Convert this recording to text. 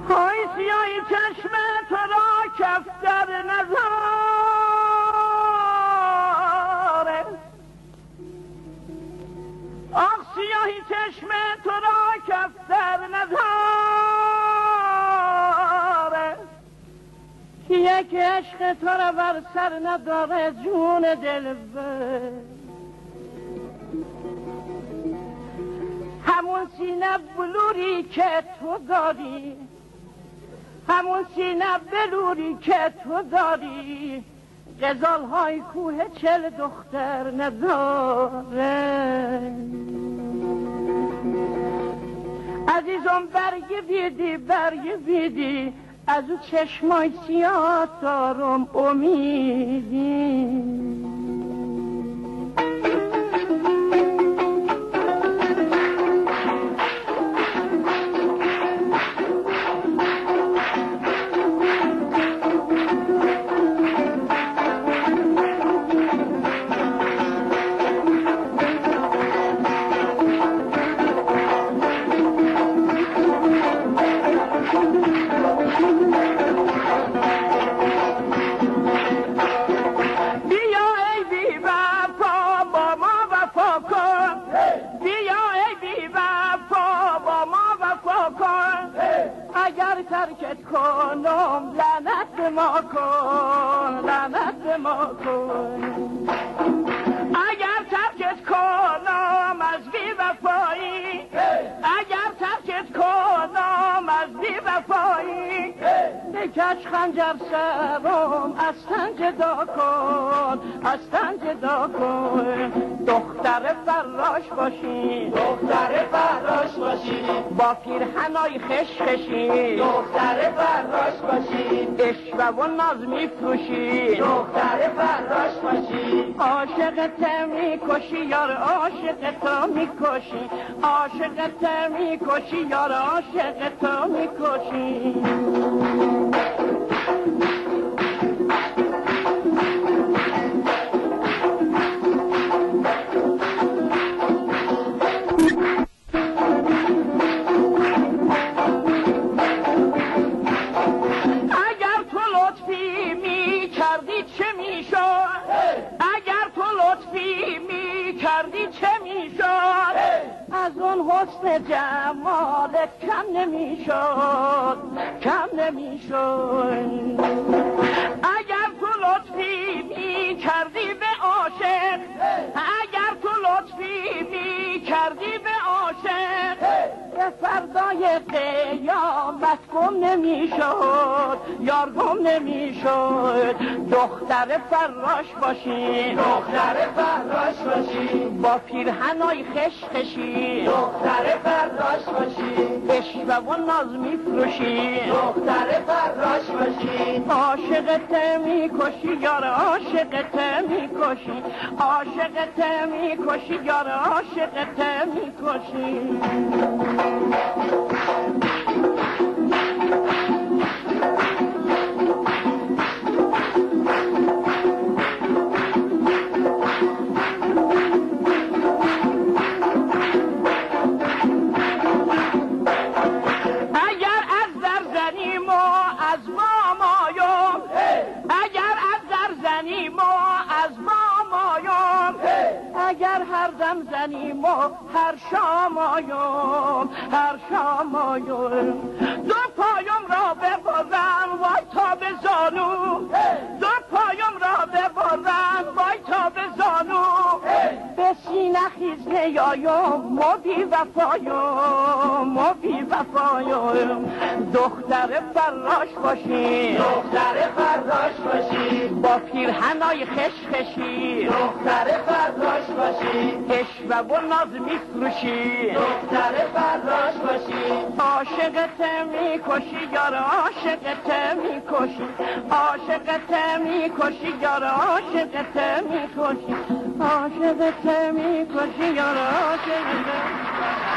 های سیاهی چشم تو را کف در نظاره، آخ سیاهی چشم تو را کف در نظاره، یک عشق تو را بر سر نداره جون دلبر، همون سینه بلوری که تو داری، همون سینه بلوری که تو داری، غزال های کوه چل دختر نداره. عزیزم برگ بیدی برگ بیدی، از او چشمای سیاه دارم امیدی. ترکت کنم لعنت ما کن، لعنت ما کن، اگر ترکت کنم از بی وفایی، اگر ترکت کنم از بی وفایی، بکش خنجر سرم از تن جدا کن، از تن جدا کن. دختر فراش باشی، دختر فراش باشی، با پیرهنای خشخشی، دختر فراش باشی، عشوه و ناز میفروشی، دختر فراش باشی، عاشقت میکشی یار، عاشقت میکشی، عاشقت میکشی یار، عاشقت میکشی. از اون حسن جمالت کم نمیشد، کم نمیشد. اگر تو لطفی می کردی به عاشق، اگر تو لطفی می کردی به عاشق، به فردای قیامت گم نمیشد، یار گم نمیشد. دختر فراش باشی، دختر فراش باشی، با پیرهنای خشخشی، دختر فراش باشی، عشوه و ناز میفروشی، دختر فراش باشی، عاشقت میکشی یار، عاشقت میکشی، عاشقت میکشی یار، عاشقت میکشی. اگر هر دم زنیم و هر شام آیم، هر شام آیم، دو پایم را ببرم وای تا به زانو، دو پایم را ببرم وای تا به زانو، به سینه خیز نیایم ما بی وفایم، ما بی وفایم. دختر فراش باشی، دختر فراش باشی، با پیرهنای خشخشی، دختر فراش باشی، عشوه و ناز میفروشی، دختر فراش باشی، عاشقت میکشی یار، عاشقت میکشی، عاشقت میکشی یار، عاشقت میکشی، عاشقت میکشی یار، عاشقت